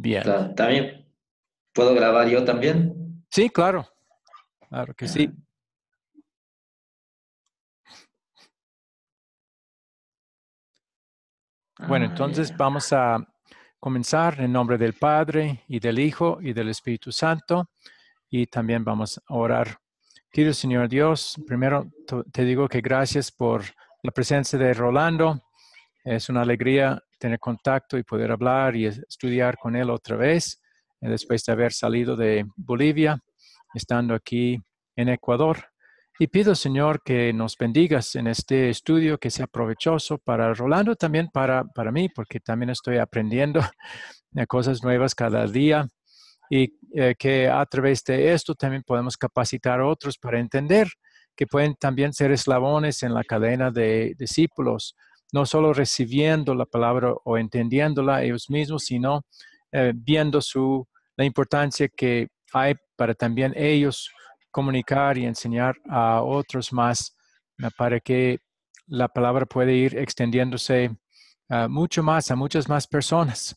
Bien. Claro, también puedo grabar yo también. Sí, claro. Claro que sí. Bueno, entonces Ya. vamos a comenzar en nombre del Padre y del Hijo y del Espíritu Santo. Y también vamos a orar. Querido Señor Dios, primero te digo que gracias por la presencia de Rolando. Es una alegría tener contacto y poder hablar y estudiar con él otra vez, después de haber salido de Bolivia, estando aquí en Ecuador. Y pido, Señor, que nos bendigas en este estudio, que sea provechoso para Rolando, también para mí, porque también estoy aprendiendo cosas nuevas cada día y que a través de esto también podemos capacitar a otros para entender que pueden también ser eslabones en la cadena de discípulos, no solo recibiendo la palabra o entendiéndola ellos mismos, sino viendo la importancia que hay para también ellos comunicar y enseñar a otros más para que la palabra pueda ir extendiéndose mucho más a muchas más personas.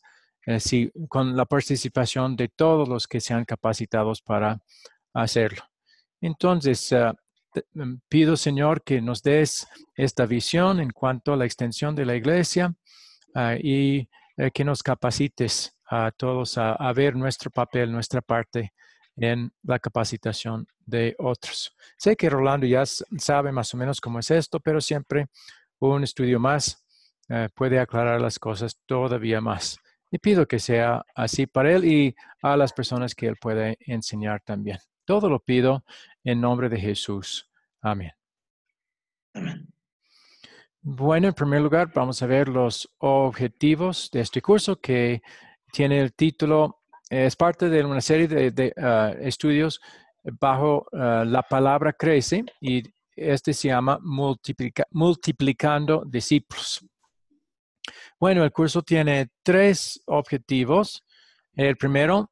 Sí, con la participación de todos los que sean capacitados para hacerlo. Entonces, pido, Señor, que nos des esta visión en cuanto a la extensión de la iglesia y que nos capacites a todos a ver nuestro papel, nuestra parte en la capacitación de otros. Sé que Rolando ya sabe más o menos cómo es esto, pero siempre un estudio más puede aclarar las cosas todavía más. Y pido que sea así para él y a las personas que él puede enseñar también. Todo lo pido en nombre de Jesús. Amén. Amén. Bueno, en primer lugar, vamos a ver los objetivos de este curso que tiene el título, es parte de una serie de estudios bajo la palabra crece y este se llama Multiplicando Discípulos. Bueno, el curso tiene 3 objetivos. El primero,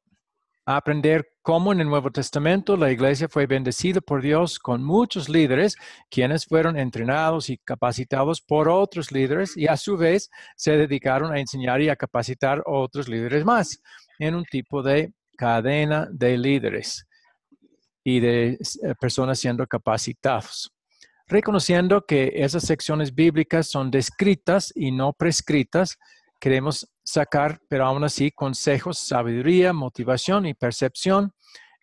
aprender cómo en el Nuevo Testamento la iglesia fue bendecida por Dios con muchos líderes, quienes fueron entrenados y capacitados por otros líderes y a su vez se dedicaron a enseñar y a capacitar a otros líderes más en un tipo de cadena de líderes y de personas siendo capacitados. Reconociendo que esas secciones bíblicas son descritas y no prescritas, queremos sacar, pero aún así, consejos, sabiduría, motivación y percepción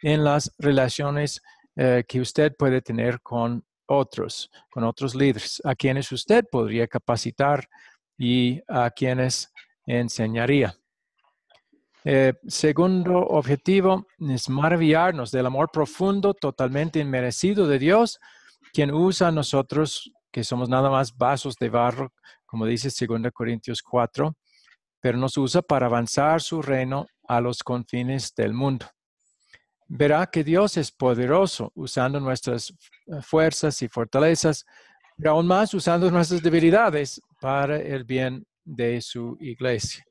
en las relaciones que usted puede tener con otros líderes, a quienes usted podría capacitar y a quienes enseñaría. Segundo objetivo es maravillarnos del amor profundo, totalmente inmerecido de Dios, quien usa a nosotros, que somos nada más vasos de barro, como dice 2 Corintios 4, pero nos usa para avanzar su reino a los confines del mundo. Verá que Dios es poderoso usando nuestras fuerzas y fortalezas, pero aún más usando nuestras debilidades para el bien de su iglesia.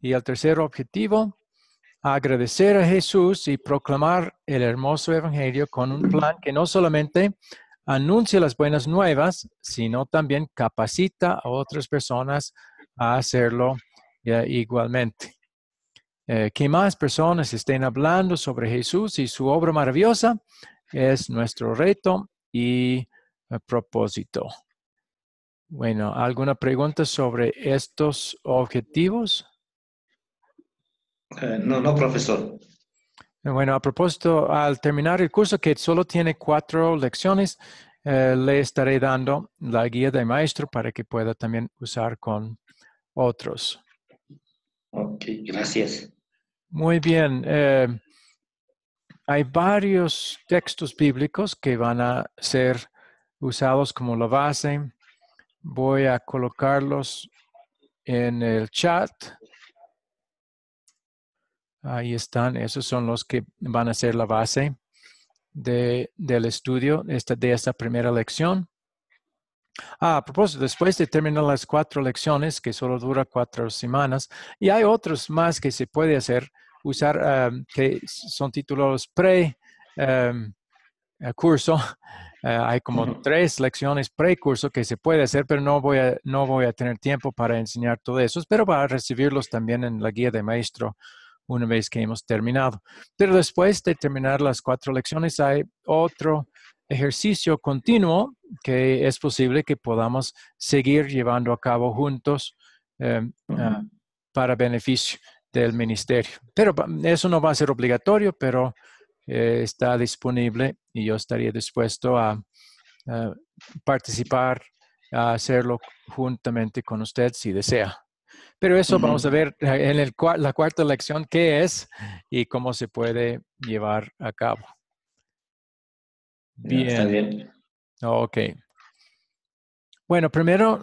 Y el tercer objetivo, agradecer a Jesús y proclamar el hermoso evangelio con un plan que no solamente anuncia las buenas nuevas, sino también capacita a otras personas a hacerlo igualmente. Que más personas estén hablando sobre Jesús y su obra maravillosa es nuestro reto y propósito. Bueno, ¿alguna pregunta sobre estos objetivos? No, profesor. Bueno, a propósito, al terminar el curso, que solo tiene 4 lecciones, le estaré dando la guía de maestro para que pueda también usar con otros. Ok, gracias. Muy bien. Hay varios textos bíblicos que van a ser usados como la base. Voy a colocarlos en el chat. Ahí están. Esos son los que van a ser la base del estudio de esta primera lección. A propósito, después de terminar las 4 lecciones, que solo dura 4 semanas, y hay otros más que se puede usar, que son titulados pre-curso, Hay como 3 lecciones precurso que se puede hacer, pero no voy a tener tiempo para enseñar todo eso, pero para recibirlos también en la guía de maestro una vez que hemos terminado. Pero después de terminar las 4 lecciones, hay otro ejercicio continuo que es posible que podamos seguir llevando a cabo juntos para beneficio del ministerio. Pero eso no va a ser obligatorio, pero está disponible y yo estaría dispuesto a participar, a hacerlo juntamente con usted si desea. Pero eso vamos a ver en la 4ª lección qué es y cómo se puede llevar a cabo. Ya, está Bien. bien. Ok. Bueno, primero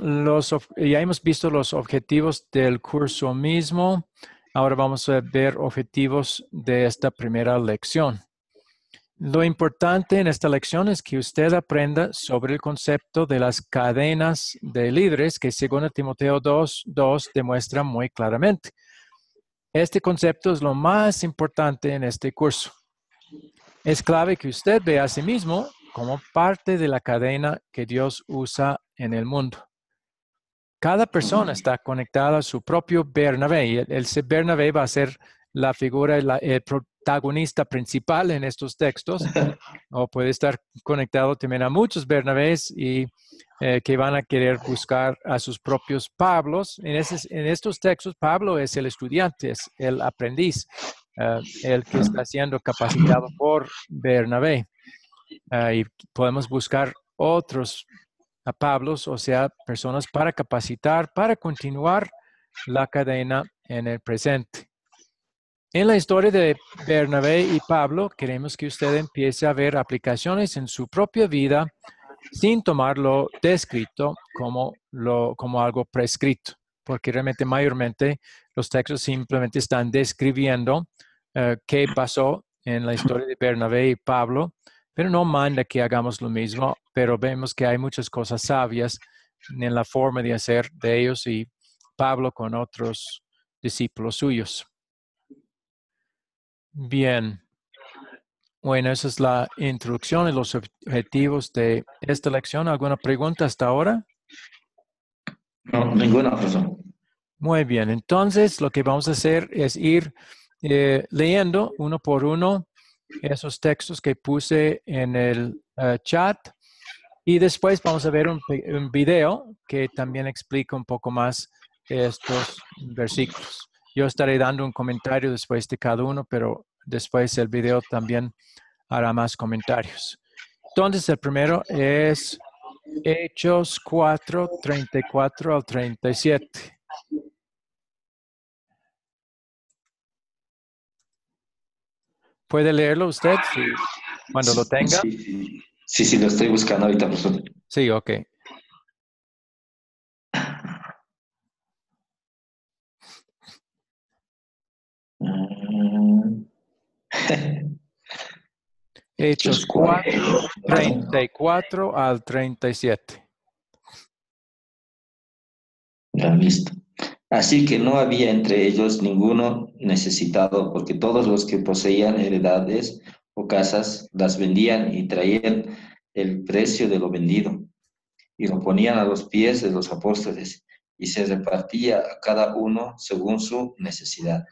ya hemos visto los objetivos del curso mismo. Ahora vamos a ver objetivos de esta primera lección. Lo importante en esta lección es que usted aprenda sobre el concepto de las cadenas de líderes que según Timoteo 2:2 demuestra muy claramente. Este concepto es lo más importante en este curso. Es clave que usted vea a sí mismo como parte de la cadena que Dios usa en el mundo. Cada persona está conectada a su propio Bernabé y el Bernabé va a ser la figura, el protagonista principal en estos textos, o puede estar conectado también a muchos Bernabés y que van a querer buscar a sus propios Pablos. En estos textos, Pablo es el estudiante, es el aprendiz, el que está siendo capacitado por Bernabé. Y podemos buscar otros a Pablos, o sea, personas para capacitar, para continuar la cadena en el presente. En la historia de Bernabé y Pablo, queremos que usted empiece a ver aplicaciones en su propia vida sin tomarlo descrito como algo prescrito, porque realmente mayormente los textos simplemente están describiendo qué pasó en la historia de Bernabé y Pablo, pero no manda que hagamos lo mismo, pero vemos que hay muchas cosas sabias en la forma de hacer de ellos y Pablo con otros discípulos suyos. Bien. Bueno, esa es la introducción y los objetivos de esta lección. ¿Alguna pregunta hasta ahora? No, ninguna, profesor. Muy bien, entonces lo que vamos a hacer es ir leyendo uno por uno esos textos que puse en el chat y después vamos a ver un video que también explica un poco más estos versículos. Yo estaré dando un comentario después de cada uno, pero después el video también hará más comentarios. Entonces, el primero es Hechos 4, 34 al 37. ¿Puede leerlo usted cuando lo tenga? Sí, lo estoy buscando ahorita, profesor. Sí, ok. Hechos 4, 34 al 37. Ya, listo. Así que no había entre ellos ninguno necesitado, porque todos los que poseían heredades o casas las vendían y traían el precio de lo vendido y lo ponían a los pies de los apóstoles y se repartía a cada uno según su necesidad.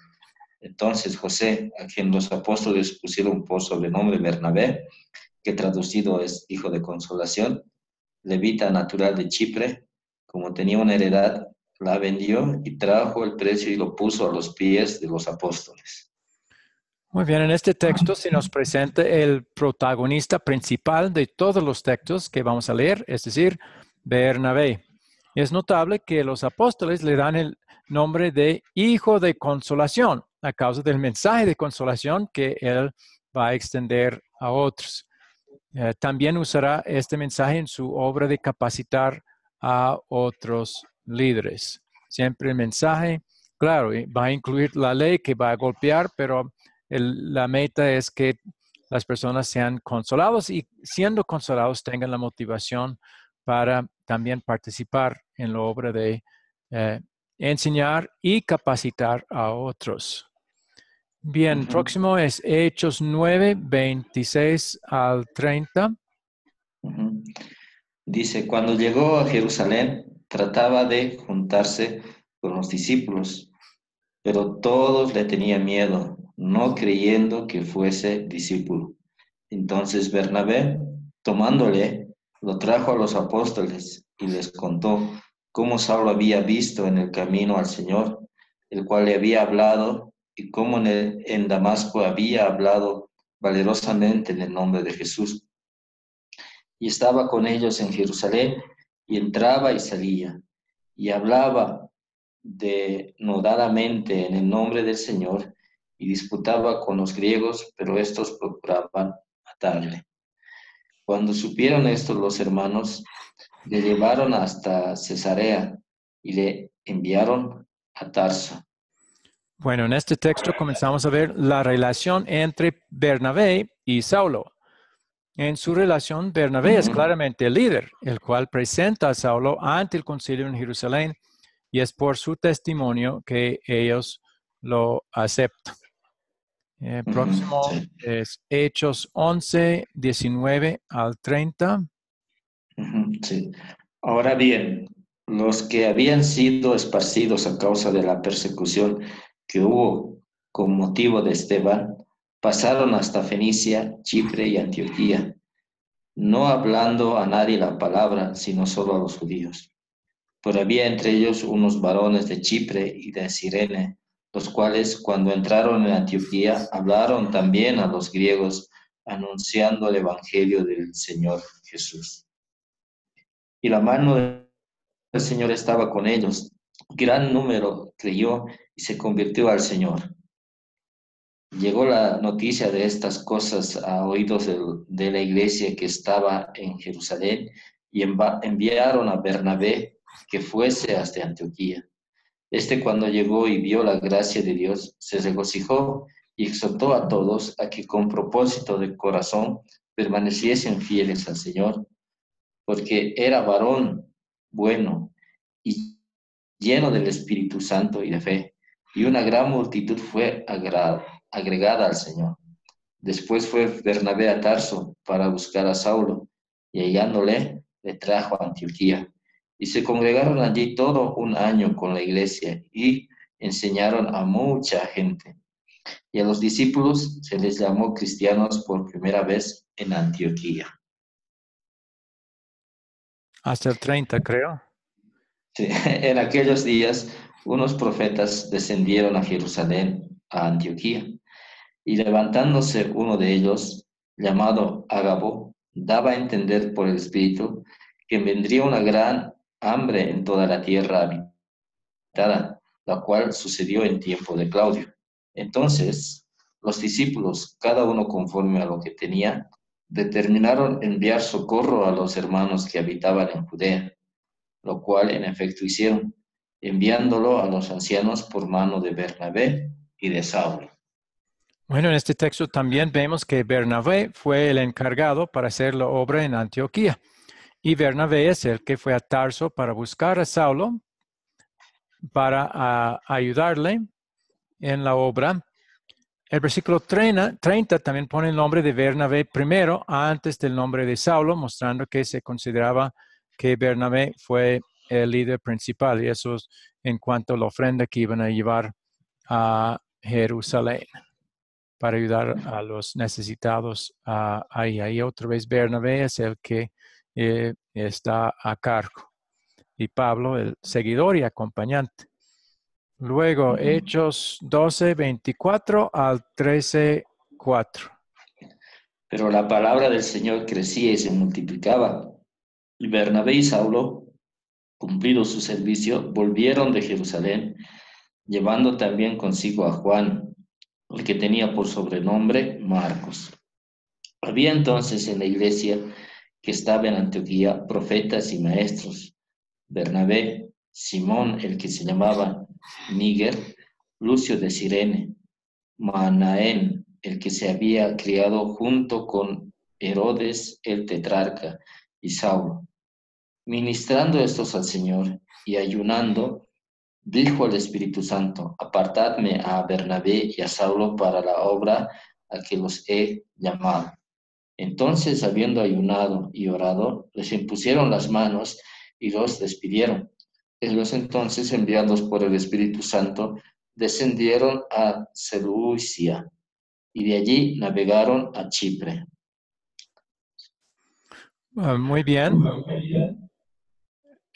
Entonces José, a quien los apóstoles pusieron por sobrenombre Bernabé, que traducido es hijo de consolación, levita natural de Chipre, como tenía una heredad, la vendió y trajo el precio y lo puso a los pies de los apóstoles. Muy bien, en este texto se nos presenta el protagonista principal de todos los textos que vamos a leer, es decir, Bernabé. Es notable que los apóstoles le dan el nombre de hijo de consolación a causa del mensaje de consolación que él va a extender a otros. También usará este mensaje en su obra de capacitar a otros líderes. Siempre el mensaje, claro, va a incluir la ley que va a golpear, pero la meta es que las personas sean consolados y siendo consolados tengan la motivación para también participar en la obra de enseñar y capacitar a otros. Bien, próximo es Hechos 9, 26 al 30. Ujú. Dice, cuando llegó a Jerusalén, trataba de juntarse con los discípulos, pero todos le tenían miedo, no creyendo que fuese discípulo. Entonces Bernabé, tomándole, lo trajo a los apóstoles y les contó cómo Saulo había visto en el camino al Señor, el cual le había hablado, y cómo en Damasco había hablado valerosamente en el nombre de Jesús. Y estaba con ellos en Jerusalén, y entraba y salía, y hablaba denodadamente en el nombre del Señor, y disputaba con los griegos, pero estos procuraban matarle. Cuando supieron esto los hermanos, le llevaron hasta Cesarea y le enviaron a Tarso. Bueno, en este texto comenzamos a ver la relación entre Bernabé y Saulo. En su relación, Bernabé es Ujú. claramente el líder, el cual presenta a Saulo ante el concilio en Jerusalén, y es por su testimonio que ellos lo aceptan. Ujú, Próximo sí. es Hechos 11, 19 al 30. Ujú, sí. Ahora bien, los que habían sido esparcidos a causa de la persecución que hubo con motivo de Esteban, pasaron hasta Fenicia, Chipre y Antioquía, no hablando a nadie la palabra, sino solo a los judíos. Pero había entre ellos unos varones de Chipre y de Cirene, los cuales, cuando entraron en Antioquía, hablaron también a los griegos, anunciando el evangelio del Señor Jesús. Y la mano del Señor estaba con ellos. Gran número creyó y se convirtió al Señor. Llegó la noticia de estas cosas a oídos de la iglesia que estaba en Jerusalén, y enviaron a Bernabé que fuese hasta Antioquía. Este, cuando llegó y vio la gracia de Dios, se regocijó y exhortó a todos a que con propósito de corazón permaneciesen fieles al Señor, porque era varón bueno y lleno del Espíritu Santo y de fe, y una gran multitud fue agregada al Señor. Después fue Bernabé a Tarso para buscar a Saulo, y hallándole, le trajo a Antioquía. Y se congregaron allí todo un año con la iglesia y enseñaron a mucha gente. Y a los discípulos se les llamó cristianos por primera vez en Antioquía. Hasta el 30, creo. Sí, en aquellos días unos profetas descendieron a Jerusalén, a Antioquía, y levantándose uno de ellos, llamado Ágabo, daba a entender por el Espíritu que vendría una gran hambre en toda la tierra habitada, la cual sucedió en tiempo de Claudio. Entonces, los discípulos, cada uno conforme a lo que tenía, determinaron enviar socorro a los hermanos que habitaban en Judea, lo cual en efecto hicieron, enviándolo a los ancianos por mano de Bernabé y de Saulo. Bueno, en este texto también vemos que Bernabé fue el encargado para hacer la obra en Antioquía. Y Bernabé es el que fue a Tarso para buscar a Saulo, para ayudarle en la obra. El versículo 30 también pone el nombre de Bernabé primero, antes del nombre de Saulo, mostrando que se consideraba que Bernabé fue el líder principal. Y eso es en cuanto a la ofrenda que iban a llevar a Jerusalén para ayudar a los necesitados ahí. Ahí otra vez Bernabé es el que está a cargo, y Pablo el seguidor y acompañante. Luego, Ujú. Hechos 12, 24 al 13, 4. Pero la palabra del Señor crecía y se multiplicaba. Y Bernabé y Saulo, cumplido su servicio, volvieron de Jerusalén, llevando también consigo a Juan, el que tenía por sobrenombre Marcos. Había entonces en la iglesia que estaba en Antioquía profetas y maestros: Bernabé, Simón, el que se llamaba Níger, Lucio de Cirene, Manaén, el que se había criado junto con Herodes el tetrarca, y Saulo. Ministrando estos al Señor y ayunando, dijo el Espíritu Santo: apartadme a Bernabé y a Saulo para la obra a que los he llamado. Entonces, habiendo ayunado y orado, les impusieron las manos y los despidieron. Ellos entonces, enviados por el Espíritu Santo, descendieron a Seleucia y de allí navegaron a Chipre. Muy bien.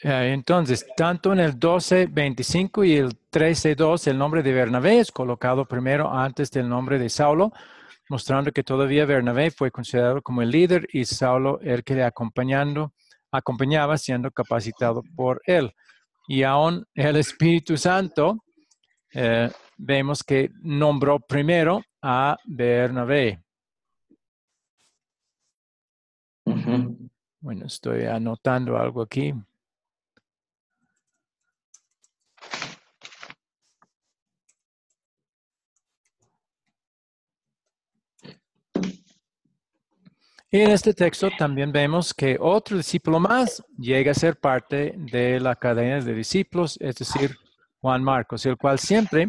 Entonces, tanto en el 12:25 y el 13:2, el nombre de Bernabé es colocado primero antes del nombre de Saulo, mostrando que todavía Bernabé fue considerado como el líder y Saulo el que le acompañaba siendo capacitado por él. Y aún el Espíritu Santo, vemos que nombró primero a Bernabé. Bueno, estoy anotando algo aquí. Y en este texto también vemos que otro discípulo más llega a ser parte de la cadena de discípulos, es decir, Juan Marcos, el cual siempre,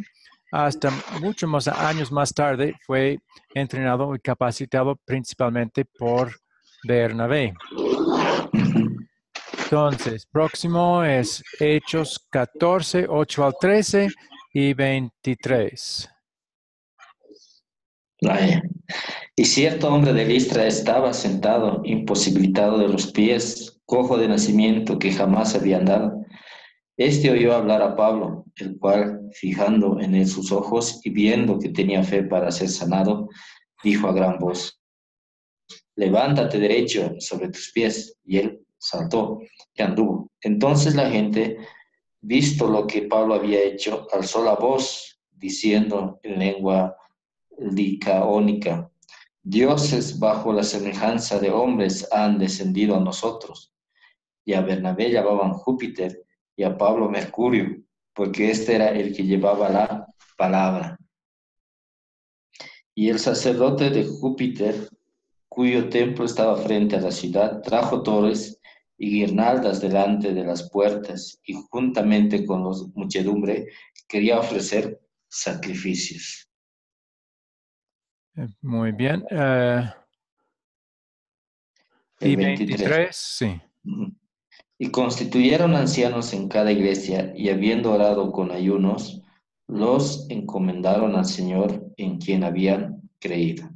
hasta muchos más años más tarde, fue entrenado y capacitado principalmente por Bernabé. Entonces, próximo es Hechos 14, 8 al 13 y 23. Vaya. Y cierto hombre de Listra estaba sentado, imposibilitado de los pies, cojo de nacimiento, que jamás había andado. Este oyó hablar a Pablo, el cual, fijando en él sus ojos y viendo que tenía fe para ser sanado, dijo a gran voz: levántate derecho sobre tus pies. Y él saltó y anduvo. Entonces la gente, visto lo que Pablo había hecho, alzó la voz, diciendo en lengua licaónica: dioses bajo la semejanza de hombres han descendido a nosotros. Y a Bernabé llamaban Júpiter y a Pablo Mercurio, porque este era el que llevaba la palabra. Y el sacerdote de Júpiter, cuyo templo estaba frente a la ciudad, trajo torres y guirnaldas delante de las puertas, y juntamente con la muchedumbre quería ofrecer sacrificios. Muy bien. El Y 23. 23, sí. Y constituyeron ancianos en cada iglesia, y habiendo orado con ayunos, los encomendaron al Señor en quien habían creído.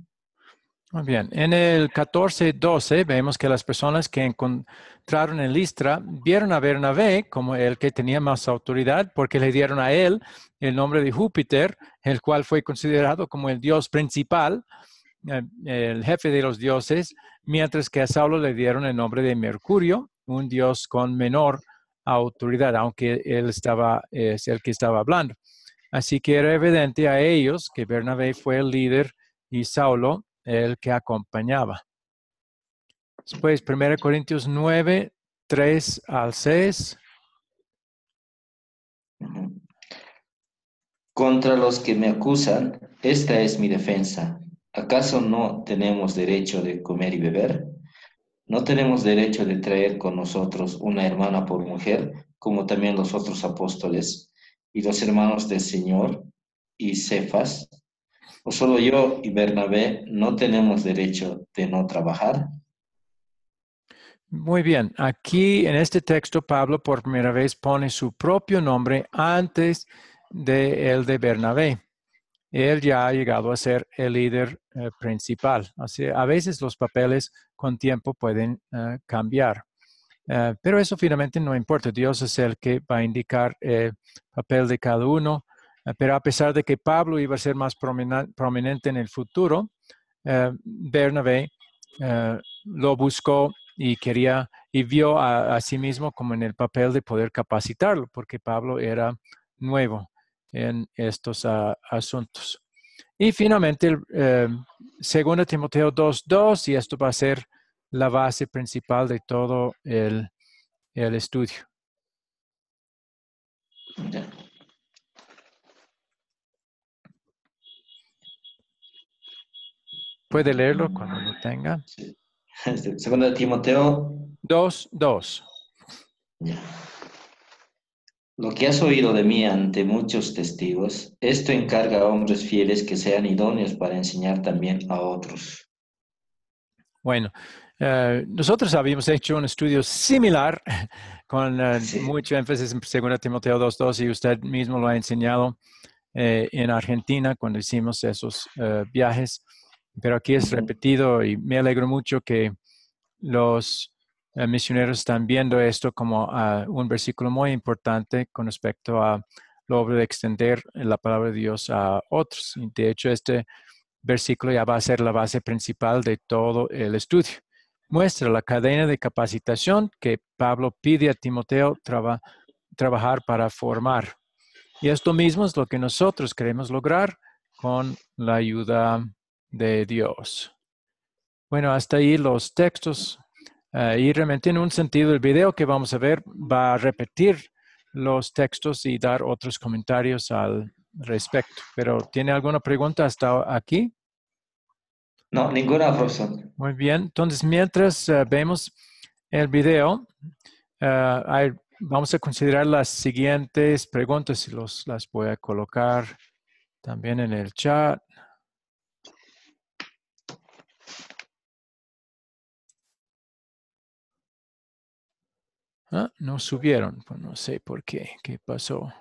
Muy bien. En el 14:12 vemos que las personas que encontraron en Listra vieron a Bernabé como el que tenía más autoridad porque le dieron a él el nombre de Júpiter, el cual fue considerado como el dios principal, el jefe de los dioses, mientras que a Saulo le dieron el nombre de Mercurio, un dios con menor autoridad, aunque él es el que estaba hablando. Así que era evidente a ellos que Bernabé fue el líder y Saulo el que acompañaba. Después, 1 Corintios 9, 3 al 6. Contra los que me acusan, esta es mi defensa. ¿Acaso no tenemos derecho de comer y beber? ¿No tenemos derecho de traer con nosotros una hermana por mujer, como también los otros apóstoles y los hermanos del Señor y Cefas? ¿O solo yo y Bernabé no tenemos derecho de no trabajar? Muy bien, aquí en este texto Pablo por primera vez pone su propio nombre antes de el de Bernabé. Él ya ha llegado a ser el líder principal. Así, a veces los papeles con tiempo pueden cambiar. Pero eso finalmente no importa. Dios es el que va a indicar el papel de cada uno. Pero a pesar de que Pablo iba a ser más prominente en el futuro, Bernabé lo buscó y quería y vio a sí mismo como en el papel de poder capacitarlo, porque Pablo era nuevo en estos asuntos. Y finalmente, el 2 Timoteo 2:2, y esto va a ser la base principal de todo el estudio. Ya. Puede leerlo cuando lo tenga. Sí. Segundo de Timoteo. 2:2. Ya. Lo que has oído de mí ante muchos testigos, esto encarga a hombres fieles que sean idóneos para enseñar también a otros. Bueno, nosotros habíamos hecho un estudio similar con Sí. mucho énfasis en 2 Timoteo 2:2 y usted mismo lo ha enseñado en Argentina cuando hicimos esos viajes, pero aquí es Ujú. repetido y me alegro mucho que los misioneros están viendo esto como un versículo muy importante con respecto a lo de extender la palabra de Dios a otros. Y de hecho, este versículo ya va a ser la base principal de todo el estudio. Muestra la cadena de capacitación que Pablo pide a Timoteo trabajar para formar. Y esto mismo es lo que nosotros queremos lograr con la ayuda de Dios. Bueno, hasta ahí los textos. Y realmente en un sentido el video que vamos a ver va a repetir los textos y dar otros comentarios al respecto. Pero ¿tiene alguna pregunta hasta aquí? No, ninguna, profesor. Muy bien. Entonces, mientras vemos el video, vamos a considerar las siguientes preguntas y las voy a colocar también en el chat. Ah, no subieron. Pues no sé por qué. ¿Qué pasó?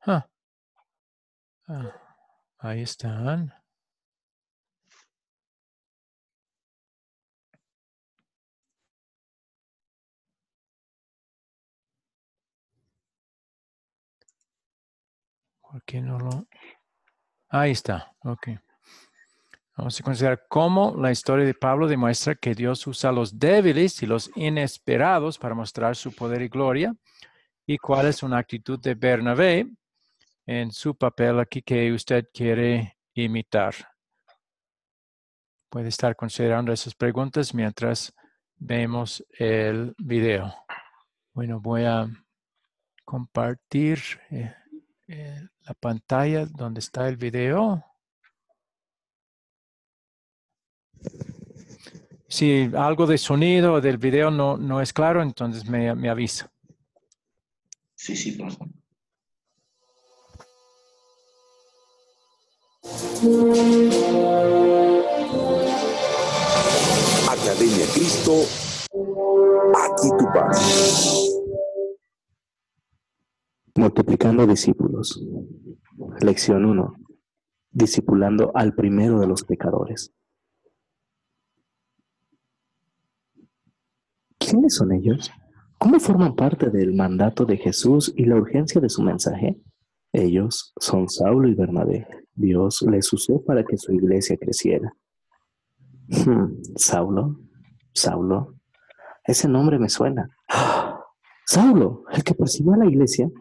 Ah, ahí están. ¿Por qué no lo...? Ahí está. Ok. Vamos a considerar cómo la historia de Pablo demuestra que Dios usa a los débiles y los inesperados para mostrar su poder y gloria, y cuál es una actitud de Bernabé en su papel aquí que usted quiere imitar. Puede estar considerando esas preguntas mientras vemos el video. Bueno, voy a compartir la pantalla donde está el video. Si algo de sonido del video no es claro, entonces me avisa. Sí, sí, profesor. Academia Cristo, aquí tu paz. Multiplicando discípulos. Lección 1. Discipulando al primero de los pecadores. ¿Quiénes son ellos? ¿Cómo forman parte del mandato de Jesús y la urgencia de su mensaje? Ellos son Saulo y Bernabé. Dios les usó para que su iglesia creciera. Saulo, Saulo, ese nombre me suena. Saulo, el que persiguió a la iglesia.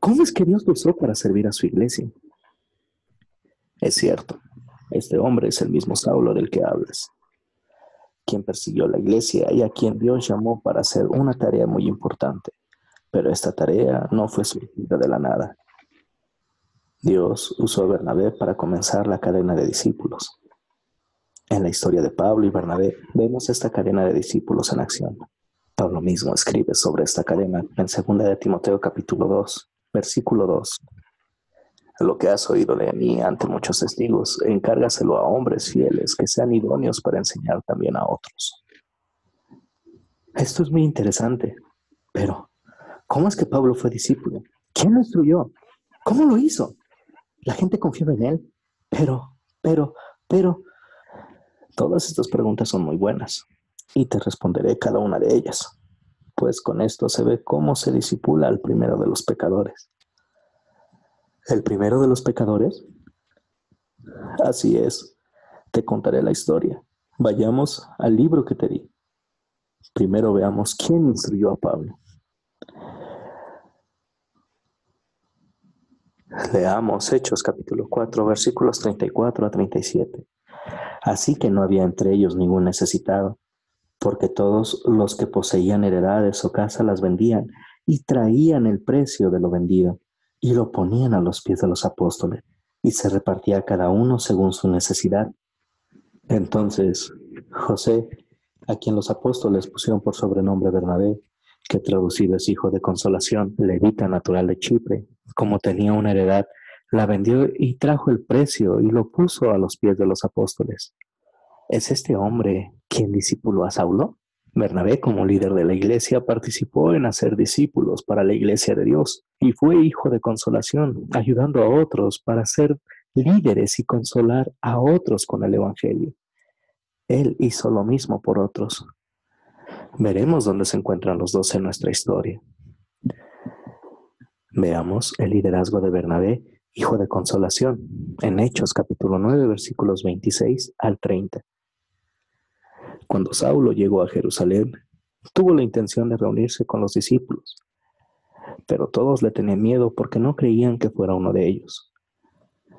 ¿Cómo es que Dios lo usó para servir a su iglesia? Es cierto, este hombre es el mismo Saulo del que hablas, quien persiguió la iglesia y a quien Dios llamó para hacer una tarea muy importante. Pero esta tarea no fue surgida de la nada. Dios usó a Bernabé para comenzar la cadena de discípulos. En la historia de Pablo y Bernabé vemos esta cadena de discípulos en acción. Pablo mismo escribe sobre esta cadena en 2 Timoteo capítulo 2, versículo 2. Lo que has oído de mí ante muchos testigos, encárgaselo a hombres fieles que sean idóneos para enseñar también a otros. Esto es muy interesante, pero ¿cómo es que Pablo fue discípulo? ¿Quién lo instruyó? ¿Cómo lo hizo? La gente confiaba en él, pero, todas estas preguntas son muy buenas y te responderé cada una de ellas, pues con esto se ve cómo se discipula al primero de los pecadores. ¿El primero de los pecadores? Así es, te contaré la historia. Vayamos al libro que te di. Primero veamos quién instruyó a Pablo. Leamos Hechos capítulo 4, versículos 34 a 37. Así que no había entre ellos ningún necesitado, porque todos los que poseían heredades o casa las vendían y traían el precio de lo vendido y lo ponían a los pies de los apóstoles y se repartía cada uno según su necesidad. Entonces, José, a quien los apóstoles pusieron por sobrenombre Bernabé, que traducido es hijo de consolación, levita natural de Chipre, como tenía una heredad, la vendió y trajo el precio y lo puso a los pies de los apóstoles. ¿Es este hombre quien discipuló a Saulo? Bernabé, como líder de la iglesia, participó en hacer discípulos para la iglesia de Dios y fue hijo de consolación, ayudando a otros para ser líderes y consolar a otros con el evangelio. Él hizo lo mismo por otros. Veremos dónde se encuentran los dos en nuestra historia. Veamos el liderazgo de Bernabé, hijo de consolación, en Hechos capítulo 9, versículos 26 al 30. Cuando Saulo llegó a Jerusalén, tuvo la intención de reunirse con los discípulos, pero todos le tenían miedo porque no creían que fuera uno de ellos.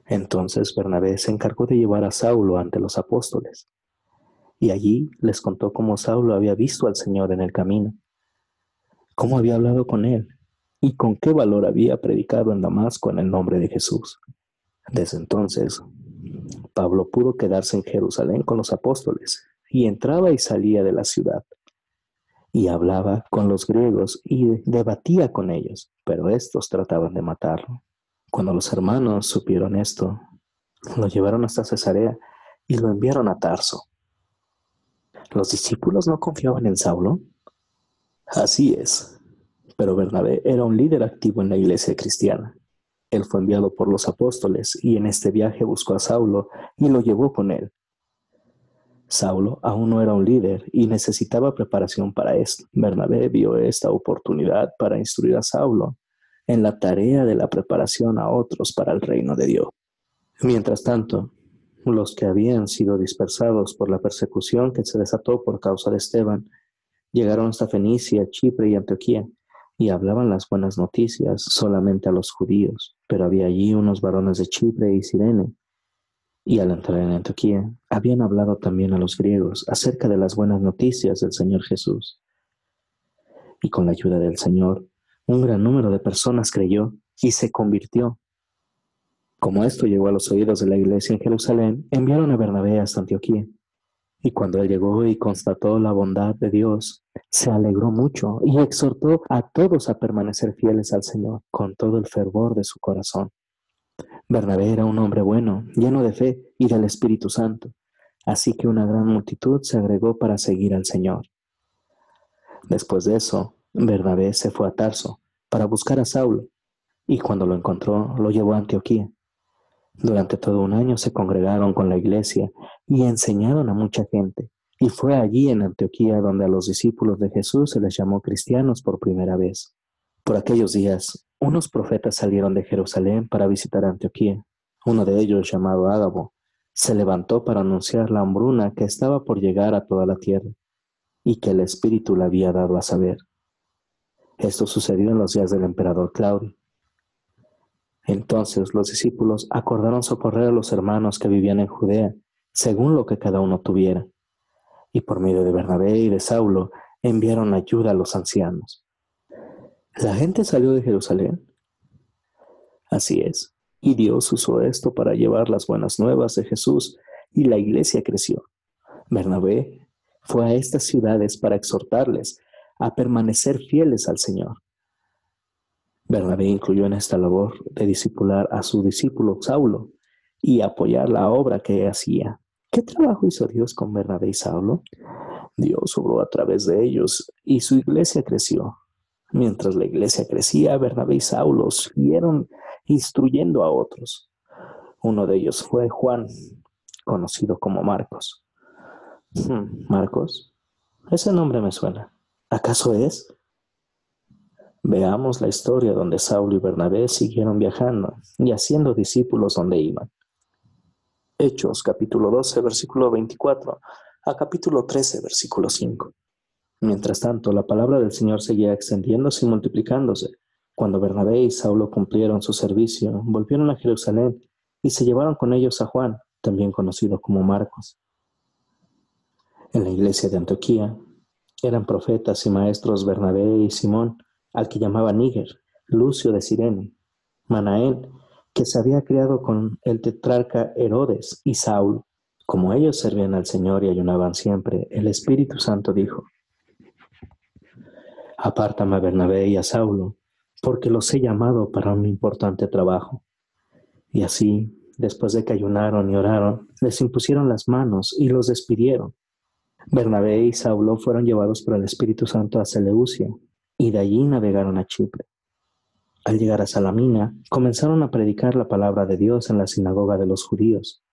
Entonces Bernabé se encargó de llevar a Saulo ante los apóstoles, y allí les contó cómo Saulo había visto al Señor en el camino, cómo había hablado con él y con qué valor había predicado en Damasco en el nombre de Jesús. Desde entonces, Pablo pudo quedarse en Jerusalén con los apóstoles y entraba y salía de la ciudad y hablaba con los griegos y debatía con ellos, pero estos trataban de matarlo. Cuando los hermanos supieron esto, lo llevaron hasta Cesarea y lo enviaron a Tarso. ¿Los discípulos no confiaban en Saulo? Así es, pero Bernabé era un líder activo en la iglesia cristiana. Él fue enviado por los apóstoles y en este viaje buscó a Saulo y lo llevó con él. Saulo aún no era un líder y necesitaba preparación para esto. Bernabé vio esta oportunidad para instruir a Saulo en la tarea de la preparación a otros para el reino de Dios. Mientras tanto, los que habían sido dispersados por la persecución que se desató por causa de Esteban llegaron hasta Fenicia, Chipre y Antioquía y hablaban las buenas noticias solamente a los judíos, pero había allí unos varones de Chipre y Cirene. Y al entrar en Antioquía, habían hablado también a los griegos acerca de las buenas noticias del Señor Jesús. Y con la ayuda del Señor, un gran número de personas creyó y se convirtió. Como esto llegó a los oídos de la iglesia en Jerusalén, enviaron a Bernabé hasta Antioquía. Y cuando él llegó y constató la bondad de Dios, se alegró mucho y exhortó a todos a permanecer fieles al Señor con todo el fervor de su corazón. Bernabé era un hombre bueno, lleno de fe y del Espíritu Santo, así que una gran multitud se agregó para seguir al Señor. Después de eso, Bernabé se fue a Tarso para buscar a Saulo, y cuando lo encontró, lo llevó a Antioquía. Durante todo un año se congregaron con la iglesia y enseñaron a mucha gente, y fue allí en Antioquía donde a los discípulos de Jesús se les llamó cristianos por primera vez. Por aquellos días, unos profetas salieron de Jerusalén para visitar Antioquía. Uno de ellos, llamado Ágabo, se levantó para anunciar la hambruna que estaba por llegar a toda la tierra y que el Espíritu le había dado a saber. Esto sucedió en los días del emperador Claudio. Entonces los discípulos acordaron socorrer a los hermanos que vivían en Judea, según lo que cada uno tuviera. Y por medio de Bernabé y de Saulo enviaron ayuda a los ancianos. ¿La gente salió de Jerusalén? Así es, y Dios usó esto para llevar las buenas nuevas de Jesús, y la iglesia creció. Bernabé fue a estas ciudades para exhortarles a permanecer fieles al Señor. Bernabé incluyó en esta labor de discipular a su discípulo Saulo y apoyar la obra que hacía. ¿Qué trabajo hizo Dios con Bernabé y Saulo? Dios obró a través de ellos y su iglesia creció. Mientras la iglesia crecía, Bernabé y Saulo siguieron instruyendo a otros. Uno de ellos fue Juan, conocido como Marcos. ¿Marcos? Ese nombre me suena. ¿Acaso es? Veamos la historia donde Saulo y Bernabé siguieron viajando y haciendo discípulos donde iban. Hechos, capítulo 12, versículo 24, a capítulo 13, versículo 5. Mientras tanto, la palabra del Señor seguía extendiéndose y multiplicándose. Cuando Bernabé y Saulo cumplieron su servicio, volvieron a Jerusalén y se llevaron con ellos a Juan, también conocido como Marcos. En la iglesia de Antioquía eran profetas y maestros Bernabé y Simón, al que llamaban Níger, Lucio de Cirene, Manaén, que se había criado con el tetrarca Herodes, y Saulo. Como ellos servían al Señor y ayunaban siempre, el Espíritu Santo dijo: Apártame a Bernabé y a Saulo, porque los he llamado para un importante trabajo. Y así Después de que ayunaron y oraron, les impusieron las manos y los despidieron. Bernabé y Saulo fueron llevados por el Espíritu Santo a Seleucia, y de allí navegaron a Chipre. Al llegar a Salamina, comenzaron a predicar la palabra de Dios en la sinagoga de los judíos.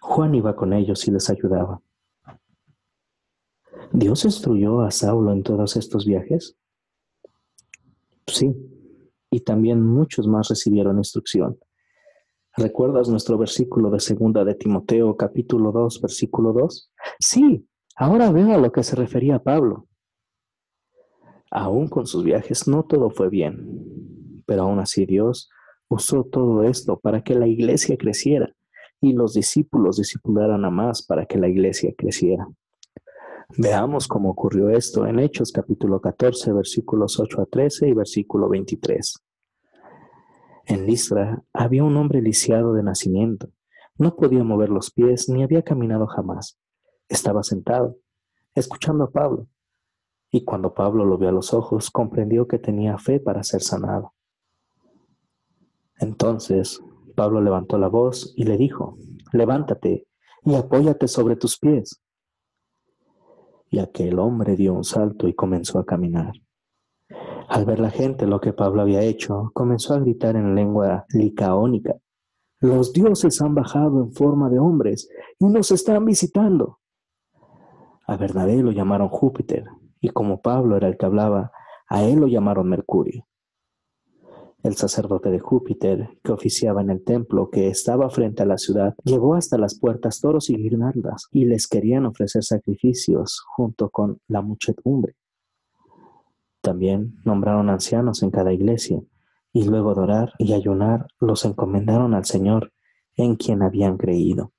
Juan iba con ellos y les ayudaba. ¿Dios instruyó a Saulo en todos estos viajes? Sí, y también muchos más recibieron instrucción. ¿Recuerdas nuestro versículo de 2 de Timoteo, capítulo 2, versículo 2? Sí, ahora veo a lo que se refería Pablo. Aún con sus viajes no todo fue bien, pero aún así Dios usó todo esto para que la iglesia creciera y los discípulos discipularan a más para que la iglesia creciera. Veamos cómo ocurrió esto en Hechos capítulo 14, versículos 8 a 13 y versículo 23. En Listra había un hombre lisiado de nacimiento. No podía mover los pies ni había caminado jamás. Estaba sentado, escuchando a Pablo. Y cuando Pablo lo vio a los ojos, comprendió que tenía fe para ser sanado. Entonces Pablo levantó la voz y le dijo: «Levántate y apóyate sobre tus pies». Y aquel hombre dio un salto y comenzó a caminar. Al ver la gente lo que Pablo había hecho, comenzó a gritar en lengua licaónica: «Los dioses han bajado en forma de hombres y nos están visitando». A Bernabé lo llamaron Júpiter, y como Pablo era el que hablaba, a él lo llamaron Mercurio. El sacerdote de Júpiter, que oficiaba en el templo que estaba frente a la ciudad, llevó hasta las puertas toros y guirnaldas, y les querían ofrecer sacrificios junto con la muchedumbre. También nombraron ancianos en cada iglesia, y luego de orar y ayunar, los encomendaron al Señor, en quien habían creído.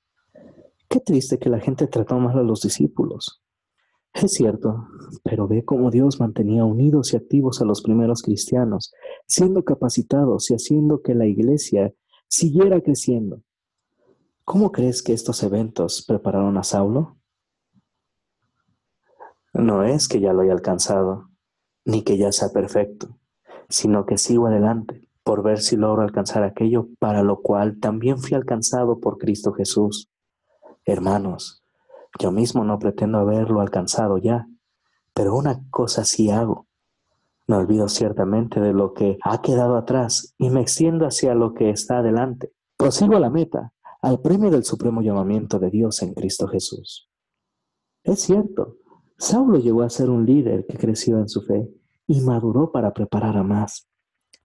Qué triste que la gente trató mal a los discípulos. Es cierto, pero ve cómo Dios mantenía unidos y activos a los primeros cristianos, siendo capacitados y haciendo que la iglesia siguiera creciendo. ¿Cómo crees que estos eventos prepararon a Saulo? No es que ya lo haya alcanzado, ni que ya sea perfecto, sino que sigo adelante por ver si logro alcanzar aquello para lo cual también fui alcanzado por Cristo Jesús. Hermanos, yo mismo no pretendo haberlo alcanzado ya, pero una cosa sí hago. Me olvido ciertamente de lo que ha quedado atrás y me extiendo hacia lo que está adelante. Prosigo a la meta, al premio del supremo llamamiento de Dios en Cristo Jesús. Es cierto, Saulo llegó a ser un líder que creció en su fe y maduró para preparar a más.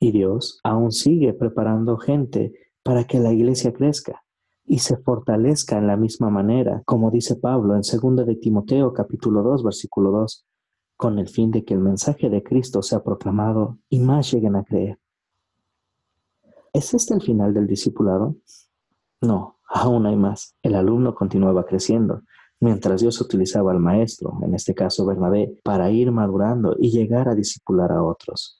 Y Dios aún sigue preparando gente para que la iglesia crezca y se fortalezca en la misma manera, como dice Pablo en 2 de Timoteo capítulo 2, versículo 2, con el fin de que el mensaje de Cristo sea proclamado y más lleguen a creer. ¿Es este el final del discipulado? No, aún hay más. El alumno continuaba creciendo, mientras Dios utilizaba al maestro, en este caso Bernabé, para ir madurando y llegar a discipular a otros.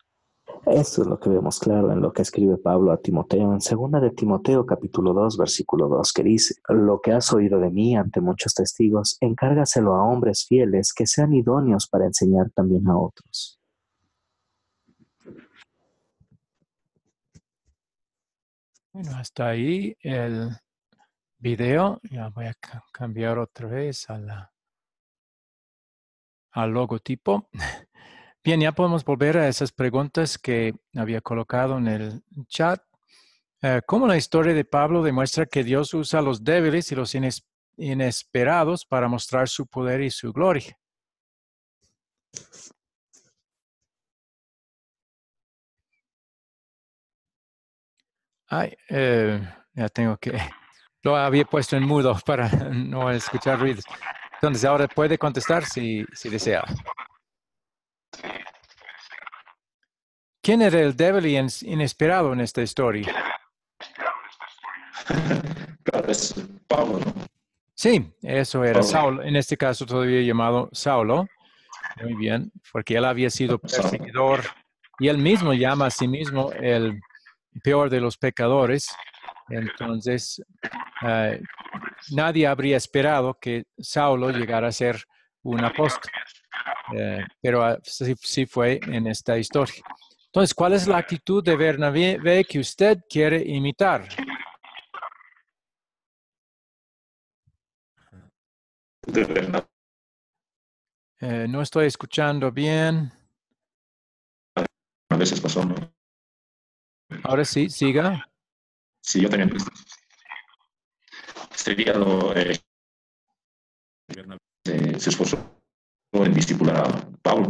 Esto es lo que vemos claro en lo que escribe Pablo a Timoteo en 2 de Timoteo capítulo 2 versículo 2, que dice: «Lo que has oído de mí ante muchos testigos, encárgaselo a hombres fieles que sean idóneos para enseñar también a otros». Bueno, hasta ahí el video. Ya voy a cambiar otra vez al logotipo. Bien, ya podemos volver a esas preguntas que había colocado en el chat. ¿Cómo la historia de Pablo demuestra que Dios usa a los débiles y los inesperados para mostrar su poder y su gloria? Ay, ya tengo que... Lo había puesto en mudo para no escuchar ruidos. Entonces, ahora puede contestar si desea. ¿Quién era el débil y inesperado en esta historia? Claro, es Pablo, ¿no? Sí, eso era Pablo. Saulo. En este caso todavía llamado Saulo. Muy bien, porque él había sido perseguidor y él mismo llama a sí mismo el peor de los pecadores. Entonces, nadie habría esperado que Saulo llegara a ser un apóstol, pero sí fue en esta historia. Entonces, ¿cuál es la actitud de Bernabé que usted quiere imitar? de Bernabé. No estoy escuchando bien. A veces pasó, ¿no? Ahora sí, siga. Sí, yo también. Sería lo. Bernabé se esforzó en discipular a Pablo.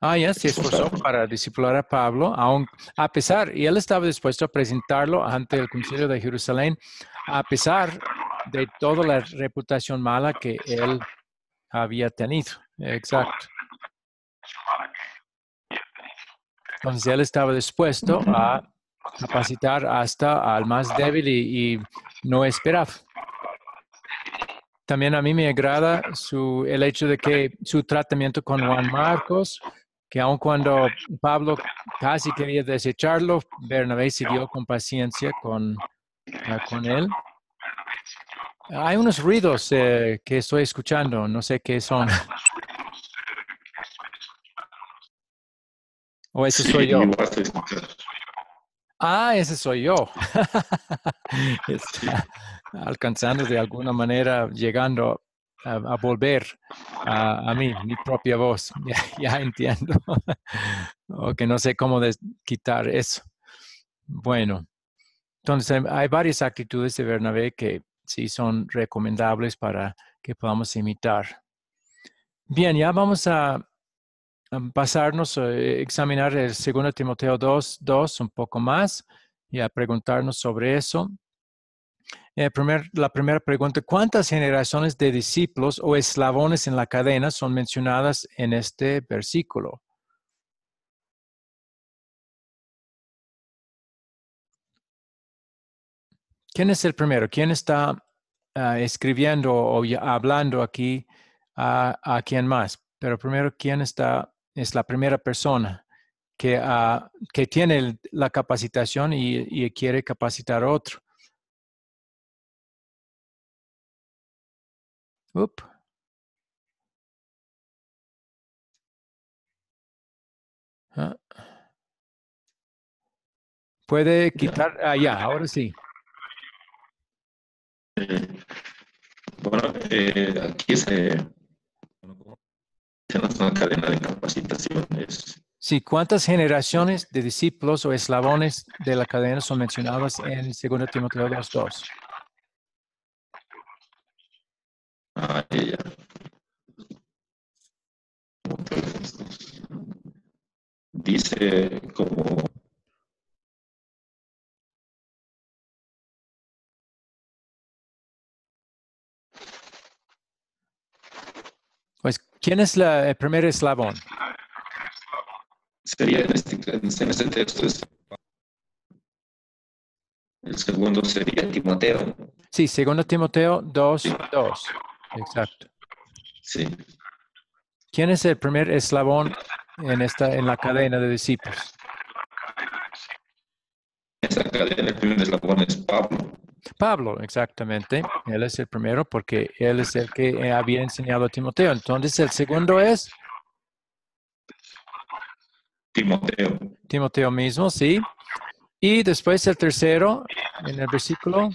Ya se esforzó para discipular a Pablo, aun a pesar, y él estaba dispuesto a presentarlo ante el Concilio de Jerusalén, a pesar de toda la reputación mala que él había tenido. Exacto. Entonces él estaba dispuesto a capacitar hasta al más débil y no esperaba. También a mí me agrada el hecho de que su tratamiento con Juan Marcos, que aun cuando Pablo casi quería desecharlo, Bernabé siguió con paciencia con él. Hay unos ruidos que estoy escuchando, no sé qué son. ¿O ese soy yo? Igual estoy escuchando. Ese soy yo. Está alcanzando de alguna manera, llegando a volver a mí, mi propia voz. Ya entiendo. O que no sé cómo quitar eso. Bueno, entonces hay varias actitudes de Bernabé que sí son recomendables para que podamos imitar. Bien, ya vamos a pasarnos a examinar el 2 Timoteo 2 un poco más y a preguntarnos sobre eso. La primera pregunta, ¿cuántas generaciones de discípulos o eslabones en la cadena son mencionadas en este versículo? ¿Quién es el primero? ¿Quién está escribiendo o hablando aquí a quién más? Pero primero, ¿quién es la primera persona que tiene la capacitación y quiere capacitar a otro? Ah. Puede quitar, ya, ahora sí. Bueno, aquí se una cadena de capacitaciones. Sí, ¿cuántas generaciones de discípulos o eslabones de la cadena son mencionadas en 2 Timoteo 2:2? Ella. Dice como Pues, ¿quién es el primer eslabón? sería en este texto el segundo sería Timoteo. Sí, 2 Timoteo 2:2. Exacto. Sí. ¿Quién es el primer eslabón en la cadena de discípulos? Esa cadena, el primer eslabón es Pablo. Pablo, exactamente. Él es el primero porque él es el que había enseñado a Timoteo. Entonces, el segundo es Timoteo. Timoteo mismo, sí. Y después el tercero, en el versículo,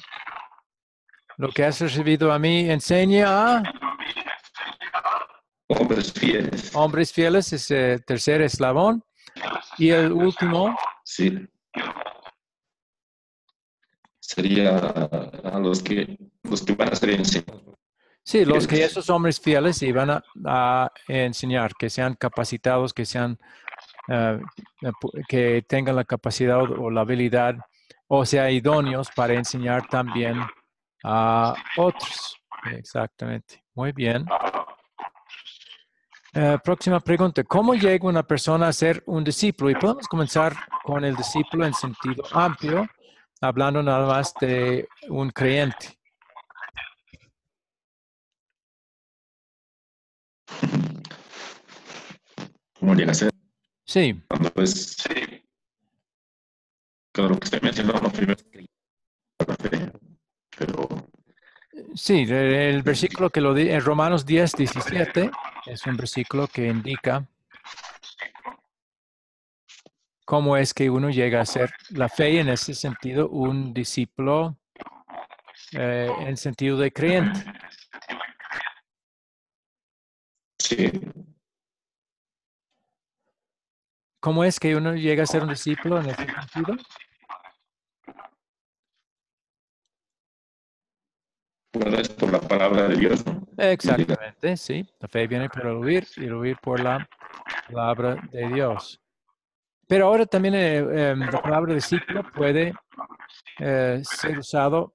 lo que has recibido a mí enseña a Hombres fieles. hombres fieles, es el tercer eslabón. Y el último. Sí. Sería a los que van a ser enseñados. Sí, los que esos hombres fieles iban a enseñar, que sean capacitados, que tengan la capacidad o la habilidad, o sea, idóneos para enseñar también a otros. Exactamente. Muy bien. Próxima pregunta. ¿Cómo llega una persona a ser un discípulo? Y podemos comenzar con el discípulo en sentido amplio, hablando nada más de un creyente. ¿Cómo llega a ser? Sí. Cuando es, claro que se mencionó los primeros la fe, pero Sí, el versículo que lo di en Romanos 10:17 es un versículo que indica cómo es que uno llega a ser la fe en ese sentido un discípulo en sentido de creyente. Sí. ¿Cómo es que uno llega a ser un discípulo en ese sentido? Bueno, es por la palabra de Dios, ¿no? Exactamente, sí. La fe viene por el oír y el oír por la palabra de Dios. Pero ahora también la palabra discípulo puede ser usado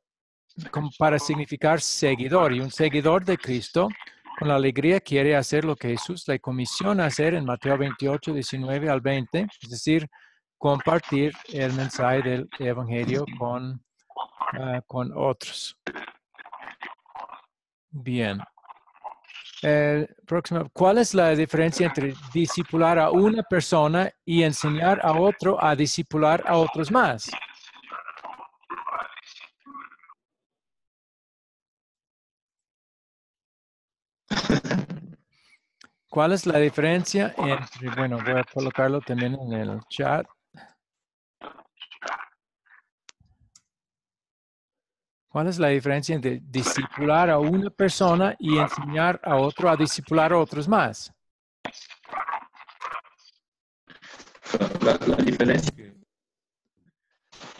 como para significar seguidor. Y un seguidor de Cristo con la alegría quiere hacer lo que Jesús le comisiona a hacer en Mateo 28, 19 al 20, es decir, compartir el mensaje del Evangelio con otros. Bien. Próximo. ¿Cuál es la diferencia entre discipular a una persona y enseñar a otro a discipular a otros más? ¿Cuál es la diferencia entre, bueno, voy a colocarlo también en el chat. ¿Cuál es la diferencia entre discipular a una persona y enseñar a otro a discipular a otros más? La diferencia,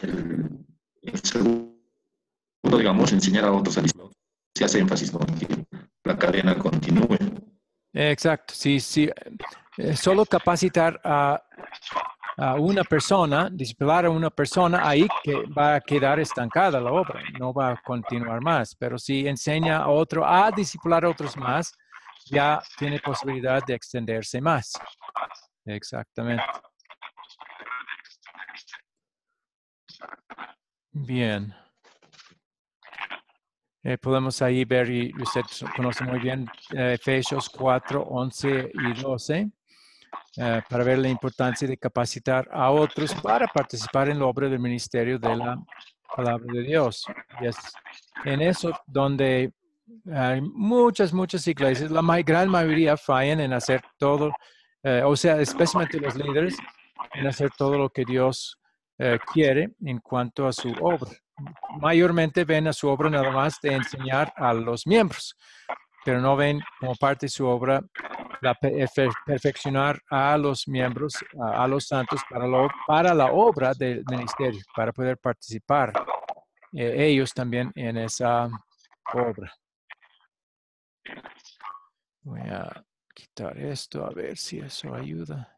el segundo, digamos, enseñar a otros a discípulos, se hace énfasis, ¿no? Que la cadena continúe. Exacto, sí, sí. Solo capacitar a una persona, discipular a una persona, ahí que va a quedar estancada la obra, no va a continuar más. Pero si enseña a otro a discipular a otros más, ya tiene posibilidad de extenderse más. Exactamente. Bien. Podemos ahí ver, y usted conoce muy bien Efesios 4, 11 y 12. Para ver la importancia de capacitar a otros para participar en la obra del ministerio de la palabra de Dios. Y es en eso donde hay muchas iglesias, la gran mayoría fallan en hacer todo, o sea, especialmente los líderes, en hacer todo lo que Dios quiere en cuanto a su obra. Mayormente ven a su obra nada más de enseñar a los miembros, pero no ven como parte de su obra perfeccionar a los miembros, a los santos para la obra del ministerio, para poder participar ellos también en esa obra. Voy a quitar esto a ver si eso ayuda.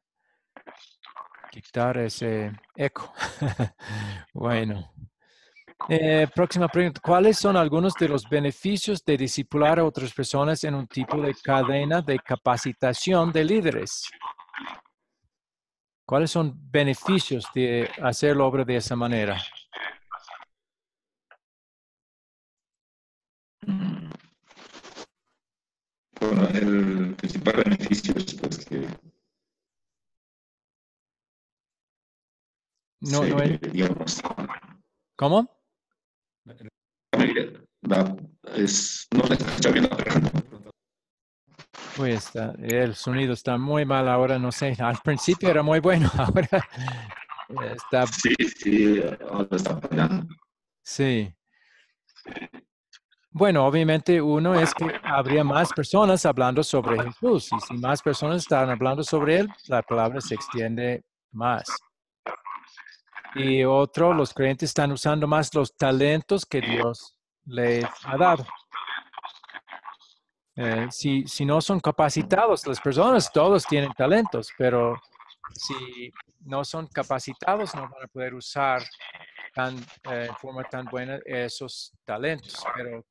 Quitar ese eco. Bueno. Próxima pregunta. ¿Cuáles son algunos de los beneficios de discipular a otras personas en un tipo de cadena de capacitación de líderes? ¿Cuáles son beneficios de hacer la obra de esa manera? Bueno, el principal beneficio es pues, que No, no es. digamos, ¿Cómo? no se escucha bien la pregunta. Pues el sonido está muy mal ahora, no sé. Al principio era muy bueno, ahora está. Sí, ahora está fallando. Sí. Bueno, obviamente uno es que habría más personas hablando sobre Jesús y si más personas están hablando sobre él, la palabra se extiende más. Y otro, los creyentes están usando más los talentos que Dios les ha dado. Si no son capacitados, las personas todos tienen talentos, pero si no son capacitados, no van a poder usar en forma tan buena esos talentos. Pero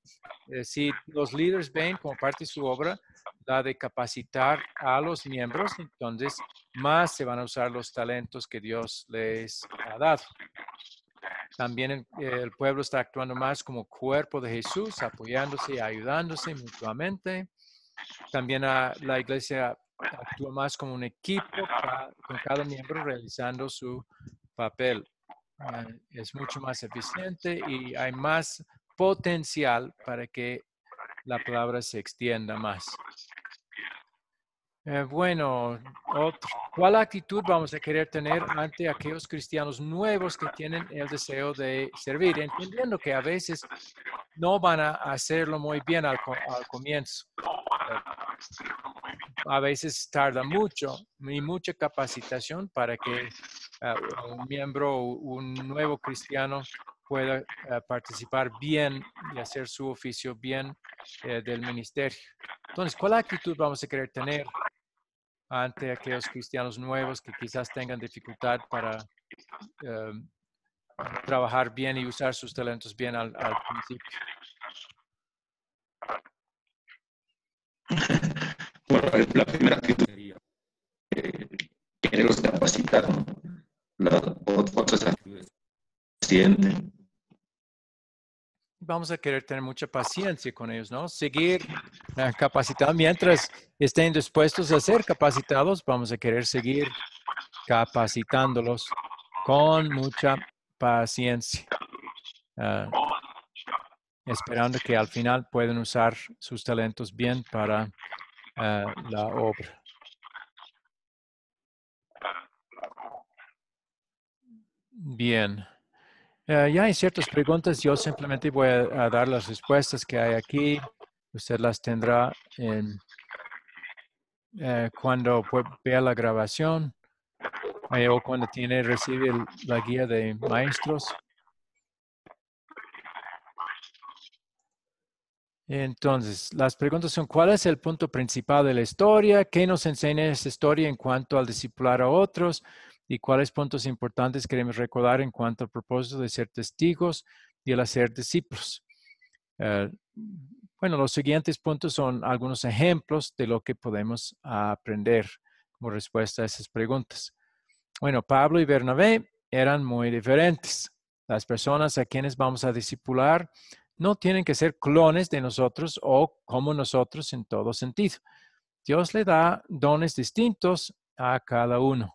si los líderes ven como parte de su obra la de capacitar a los miembros, entonces más se van a usar los talentos que Dios les ha dado. También el pueblo está actuando más como cuerpo de Jesús, apoyándose y ayudándose mutuamente. También la iglesia actúa más como un equipo con cada miembro realizando su papel. Es mucho más eficiente y hay más potencial para que la palabra se extienda más. Bueno, ¿cuál actitud vamos a querer tener ante aquellos cristianos nuevos que tienen el deseo de servir? Entendiendo que a veces no van a hacerlo muy bien al comienzo. a veces tarda mucho y mucha capacitación para que un miembro o un nuevo cristiano pueda participar bien y hacer su oficio bien del ministerio. Entonces, ¿cuál actitud vamos a querer tener ante aquellos cristianos nuevos que quizás tengan dificultad para trabajar bien y usar sus talentos bien al principio? Bueno, la primera actitud sería quererlos capacitar, ¿no? Otras actitudes, paciente. Vamos a querer tener mucha paciencia con ellos, ¿no? Seguir capacitando. Mientras estén dispuestos a ser capacitados, vamos a querer seguir capacitándolos con mucha paciencia, esperando que al final puedan usar sus talentos bien para la obra. Bien. Ya hay ciertas preguntas. Yo simplemente voy a dar las respuestas que hay aquí. Usted las tendrá cuando vea la grabación o cuando recibe la guía de maestros. Entonces, las preguntas son: ¿cuál es el punto principal de la historia? ¿Qué nos enseña esta historia en cuanto al discipular a otros? ¿Y cuáles puntos importantes queremos recordar en cuanto al propósito de ser testigos y el hacer discípulos? Bueno, los siguientes puntos son algunos ejemplos de lo que podemos aprender como respuesta a esas preguntas. Bueno, Pablo y Bernabé eran muy diferentes. Las personas a quienes vamos a discipular no tienen que ser clones de nosotros o como nosotros en todo sentido. Dios le da dones distintos a cada uno.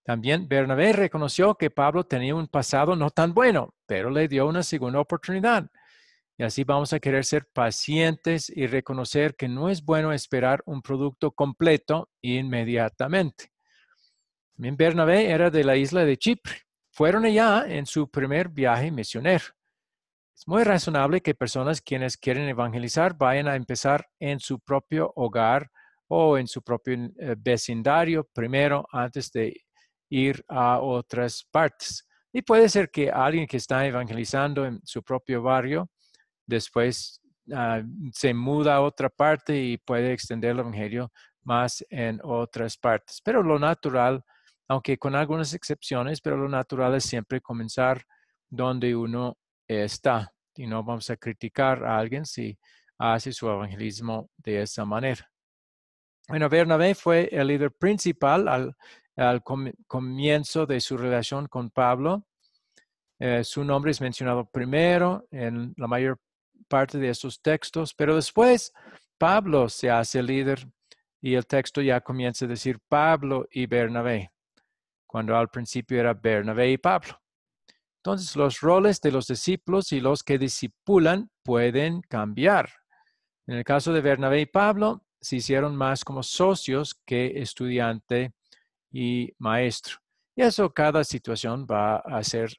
También Bernabé reconoció que Pablo tenía un pasado no tan bueno, pero le dio una segunda oportunidad. Y así vamos a querer ser pacientes y reconocer que no es bueno esperar un producto completo inmediatamente. También Bernabé era de la isla de Chipre. Fueron allá en su primer viaje misionero. Es muy razonable que personas quienes quieren evangelizar vayan a empezar en su propio hogar o en su propio vecindario primero antes de ir a otras partes. Y puede ser que alguien que está evangelizando en su propio barrio después se muda a otra parte y puede extender el evangelio más en otras partes. Pero lo natural, aunque con algunas excepciones, pero lo natural es siempre comenzar donde uno está. Y no vamos a criticar a alguien si hace su evangelismo de esa manera. Bueno, Bernabé fue el líder principal al comienzo de su relación con Pablo. Su nombre es mencionado primero en la mayor parte de estos textos, pero después Pablo se hace líder y el texto ya comienza a decir Pablo y Bernabé, cuando al principio era Bernabé y Pablo. Entonces, los roles de los discípulos y los que discipulan pueden cambiar. En el caso de Bernabé y Pablo, se hicieron más como socios que estudiante y maestro. Y eso, cada situación va a ser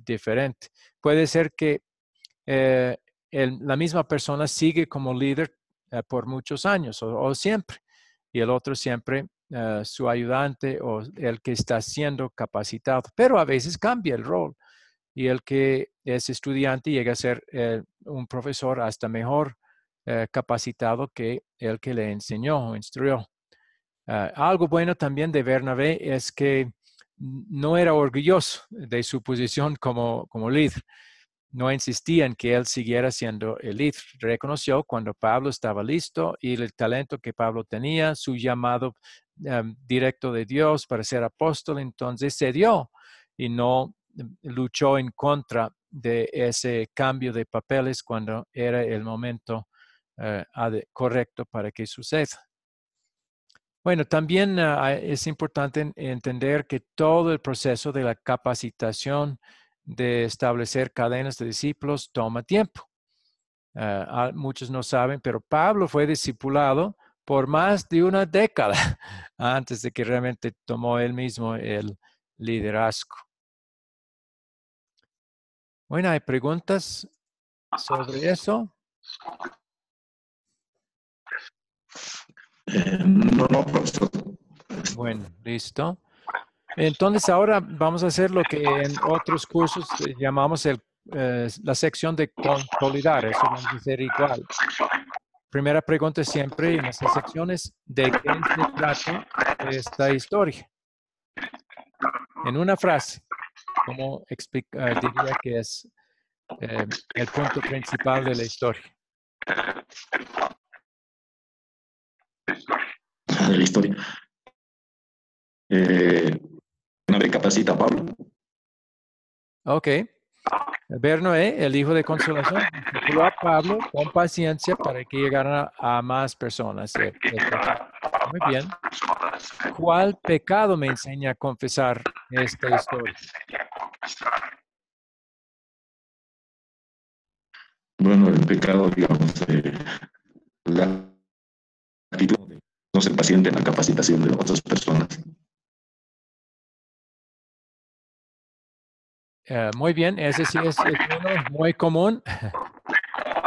diferente. Puede ser que la misma persona sigue como líder por muchos años o siempre, y el otro siempre su ayudante o el que está siendo capacitado, pero a veces cambia el rol y el que es estudiante llega a ser un profesor hasta mejor capacitado que el que le enseñó o instruyó. Algo bueno también de Bernabé es que no era orgulloso de su posición como líder. No insistía en que él siguiera siendo el líder. Reconoció cuando Pablo estaba listo y el talento que Pablo tenía, su llamado directo de Dios para ser apóstol, entonces se dio y no luchó en contra de ese cambio de papeles cuando era el momento correcto para que suceda. Bueno, también es importante entender que todo el proceso de la capacitación de establecer cadenas de discípulos toma tiempo. Muchos no saben, pero Pablo fue discipulado por más de una década antes de que realmente tomó él mismo el liderazgo. Bueno, ¿hay preguntas sobre eso? No, profesor. Bueno, listo. Entonces ahora vamos a hacer lo que en otros cursos llamamos la sección de consolidar. Eso vamos a hacer igual. Primera pregunta siempre en estas secciones, ¿de qué se trata esta historia? En una frase, ¿cómo diría que es el punto principal de la historia? De la historia. Bernabé capacita a Pablo. Ok. Bernabé, el hijo de consolación, discipuló a Pablo con paciencia para que llegara a más personas. Muy bien. ¿Cuál pecado me enseña a confesar esta historia? Bueno, el pecado, digamos, la actitud de no ser paciente en la capacitación de otras personas. Muy bien, ese sí es uno muy común.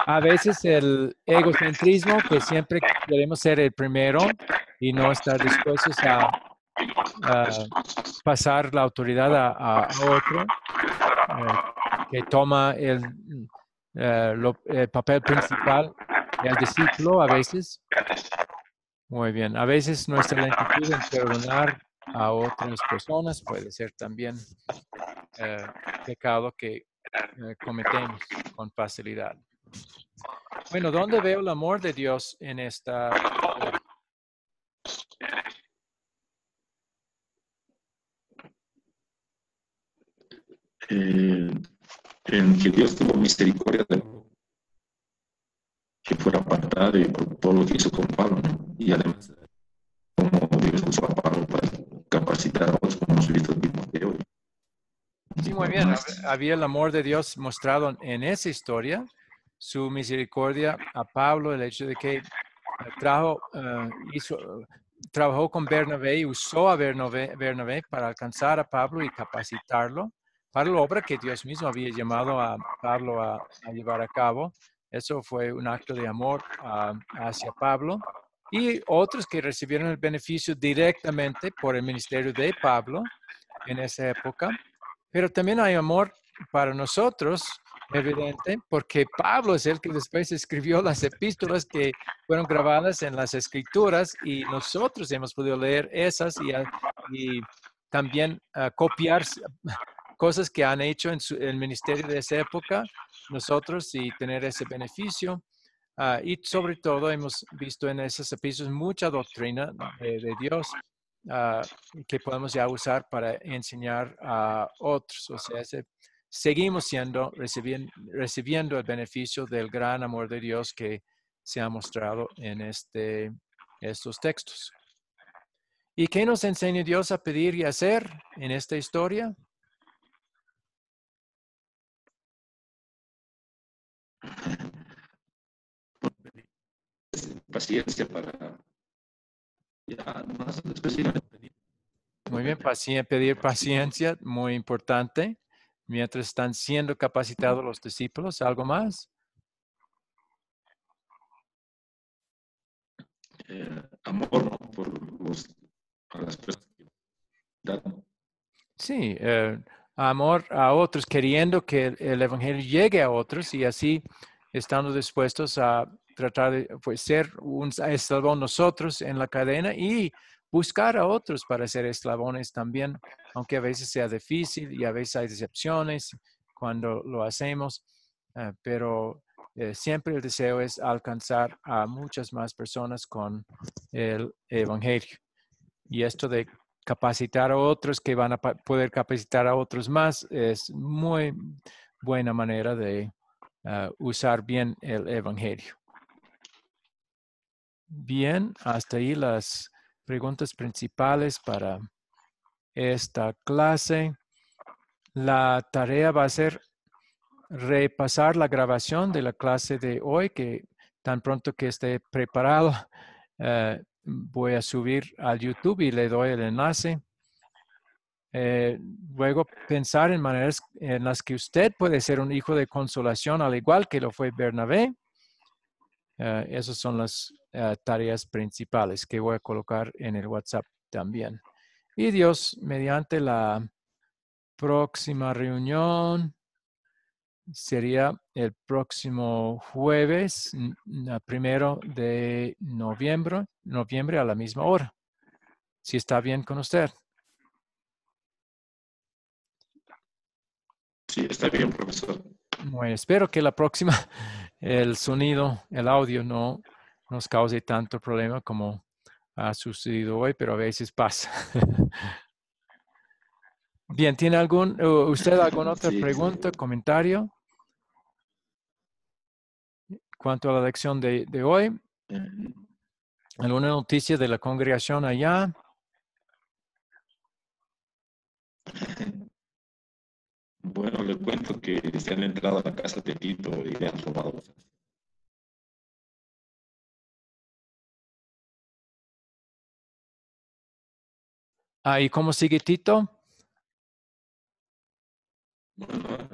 A veces el egocentrismo, que siempre queremos ser el primero y no estar dispuestos a pasar la autoridad a otro, que toma el papel principal, el discípulo a veces. Muy bien, a veces nuestra lentitud en perdonar a otras personas puede ser también pecado que cometemos con facilidad. Bueno, ¿dónde veo el amor de Dios en esta historia? En que Dios tuvo misericordia de que fuera apartado por todo lo que hizo con Pablo, ¿no? Y además, como Dios usó a Pablo para capacitar a otros, como hemos visto en Timoteo. Sí, muy bien. Había el amor de Dios mostrado en esa historia, su misericordia a Pablo, el hecho de que trabajó con Bernabé y usó a Bernabé para alcanzar a Pablo y capacitarlo para la obra que Dios mismo había llamado a Pablo a llevar a cabo. Eso fue un acto de amor hacia Pablo. Y otros que recibieron el beneficio directamente por el ministerio de Pablo en esa época. Pero también hay amor para nosotros, evidente, porque Pablo es el que después escribió las epístolas que fueron grabadas en las escrituras y nosotros hemos podido leer esas y también copiar cosas que han hecho en el ministerio de esa época, nosotros y tener ese beneficio. Y sobre todo hemos visto en esas epístolas mucha doctrina de Dios que podemos ya usar para enseñar a otros. O sea, seguimos recibiendo el beneficio del gran amor de Dios que se ha mostrado en estos textos. ¿Y qué nos enseña Dios a pedir y hacer en esta historia? Paciencia para ya más específicamente. Muy bien, pedir paciencia, muy importante, mientras están siendo capacitados los discípulos. ¿Algo más? Amor, ¿no? A las personas que dan. Sí, amor a otros, queriendo que el evangelio llegue a otros y así estando dispuestos a tratar de ser un eslabón nosotros en la cadena y buscar a otros para ser eslabones también, aunque a veces sea difícil y a veces hay decepciones cuando lo hacemos, pero siempre el deseo es alcanzar a muchas más personas con el evangelio. Y esto de capacitar a otros que van a poder capacitar a otros más es muy buena manera de usar bien el evangelio. Bien, hasta ahí las preguntas principales para esta clase. La tarea va a ser repasar la grabación de la clase de hoy, que tan pronto que esté preparado, voy a subir al YouTube y le doy el enlace. Luego pensar en maneras en las que usted puede ser un hijo de consolación, al igual que lo fue Bernabé. Esas son las tareas principales que voy a colocar en el WhatsApp también. Y Dios, mediante la próxima reunión, sería el próximo jueves, 1 de noviembre a la misma hora. Si está bien con usted. Sí, está bien, profesor. Bueno, espero que la próxima, el sonido, el audio no nos cause tanto problema como ha sucedido hoy, pero a veces pasa. Bien, ¿tiene usted alguna otra Sí, pregunta, comentario cuanto a la lección de hoy? eh, ¿Alguna noticia de la congregación allá? bueno, le cuento que se han entrado a la casa de Tito y le han robado. ¿Y cómo sigue Tito? Bueno,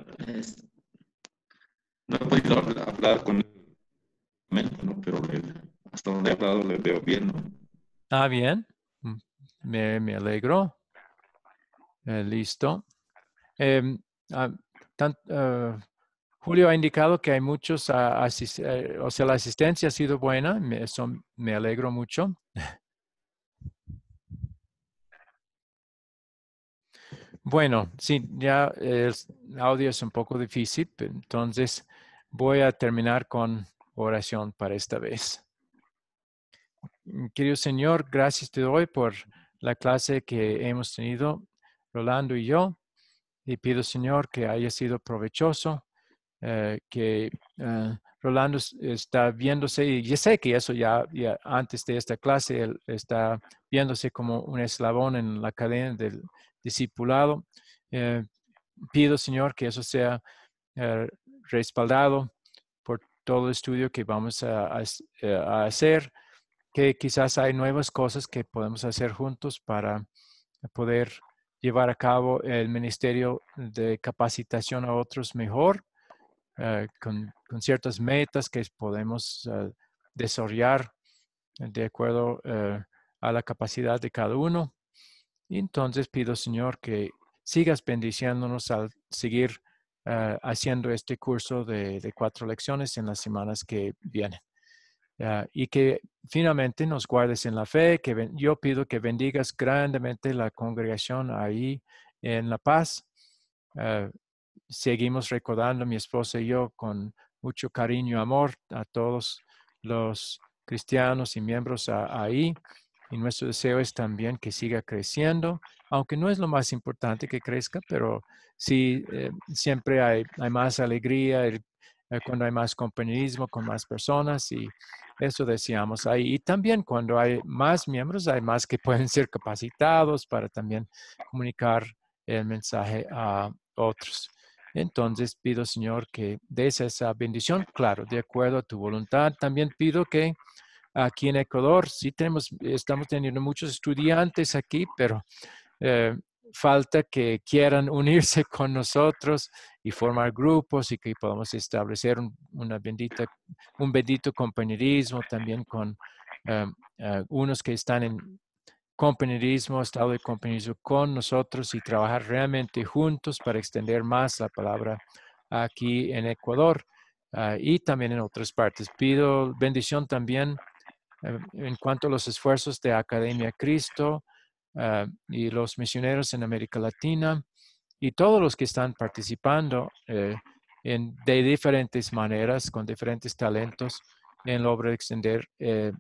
no he podido hablar con él, ¿no? Pero hasta donde he hablado le veo bien, ¿no? Bien. Mm, Me alegro. Listo. Em, ah, Julio ha indicado que hay muchos, o sea, la asistencia ha sido buena, eso me alegro mucho. Bueno, sí, ya el audio es un poco difícil, entonces voy a terminar con oración para esta vez. Querido Señor, gracias te doy por la clase que hemos tenido, Rolando y yo, y pido, Señor, que haya sido provechoso, que Rolando está viéndose, y yo sé que eso ya antes de esta clase, él está viéndose como un eslabón en la cadena del discipulado. Eh, Pido, Señor, que eso sea eh, respaldado por todo el estudio que vamos a hacer, que quizás hay nuevas cosas que podemos hacer juntos para poder llevar a cabo el ministerio de capacitación a otros mejor, con ciertas metas que podemos desarrollar de acuerdo a la capacidad de cada uno. Y entonces pido, Señor, que sigas bendiciéndonos al seguir haciendo este curso de 4 lecciones en las semanas que vienen. Y que finalmente nos guardes en la fe, que yo pido que bendigas grandemente la congregación ahí en La Paz. Seguimos recordando, mi esposa y yo, con mucho cariño y amor a todos los cristianos y miembros ahí. Y nuestro deseo es también que siga creciendo, aunque no es lo más importante que crezca, pero sí, siempre hay más alegría cuando hay más compañerismo con más personas, y eso deseamos ahí. Y también cuando hay más miembros, hay más que pueden ser capacitados para también comunicar el mensaje a otros. Entonces pido, Señor, que des esa bendición, claro, de acuerdo a tu voluntad. También pido que aquí en Ecuador sí estamos teniendo muchos estudiantes aquí, pero eh, falta que quieran unirse con nosotros y formar grupos, y que podamos establecer un bendito compañerismo también con unos que están en compañerismo, estado de compañerismo con nosotros, y trabajar realmente juntos para extender más la palabra aquí en Ecuador, y también en otras partes. Pido bendición también en cuanto a los esfuerzos de Academia Cristo y los misioneros en América Latina, y todos los que están participando de diferentes maneras, con diferentes talentos, en la obra de extender el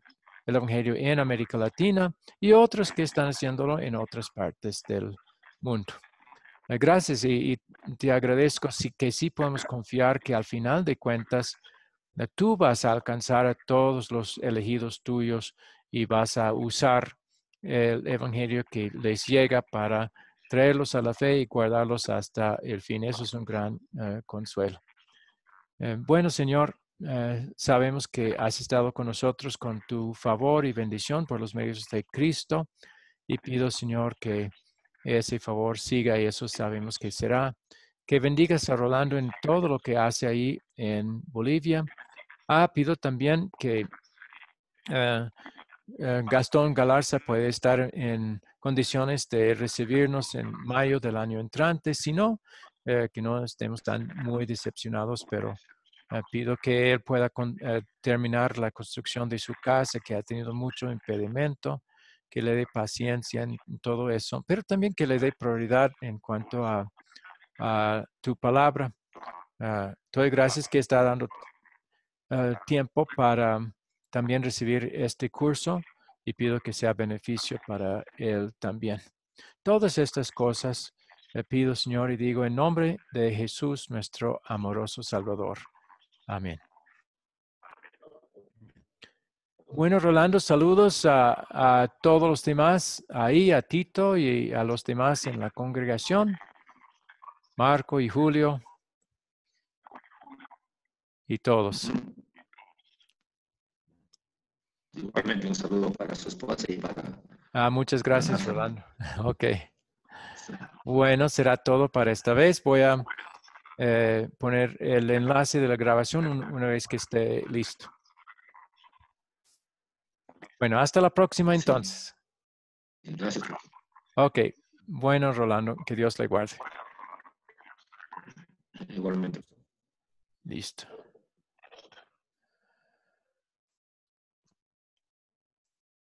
Evangelio en América Latina, y otros que están haciéndolo en otras partes del mundo. Gracias, y te agradezco que sí podemos confiar que al final de cuentas tú vas a alcanzar a todos los elegidos tuyos, y vas a usar el Evangelio que les llega para traerlos a la fe y guardarlos hasta el fin. Eso es un gran consuelo. Bueno, Señor, sabemos que has estado con nosotros con tu favor y bendición por los medios de Cristo, y pido, Señor, que ese favor siga, y eso sabemos que será. Que bendigas a Rolando en todo lo que hace ahí en Bolivia, Pido también que Gastón Galarza puede estar en condiciones de recibirnos en mayo del año entrante, si no, que no estemos tan muy decepcionados, pero pido que él pueda terminar la construcción de su casa, que ha tenido mucho impedimento, que le dé paciencia en todo eso, pero también que le dé prioridad en cuanto a tu palabra. Te doy gracias que está dando tiempo para también recibir este curso y pido que sea beneficio para él también. Todas estas cosas le pido, Señor, y digo en nombre de Jesús, nuestro amoroso Salvador. Amén. Bueno, Rolando, saludos a todos los demás, ahí a Tito y a los demás en la congregación, Marco y Julio y todos. Igualmente un saludo para su esposa y para Muchas gracias, Nathan. Rolando. Ok. Bueno, será todo para esta vez. Voy a poner el enlace de la grabación una vez que esté listo. Bueno, hasta la próxima Sí. entonces. Gracias. Ok. Bueno, Rolando, que Dios le guarde. Igualmente. Listo.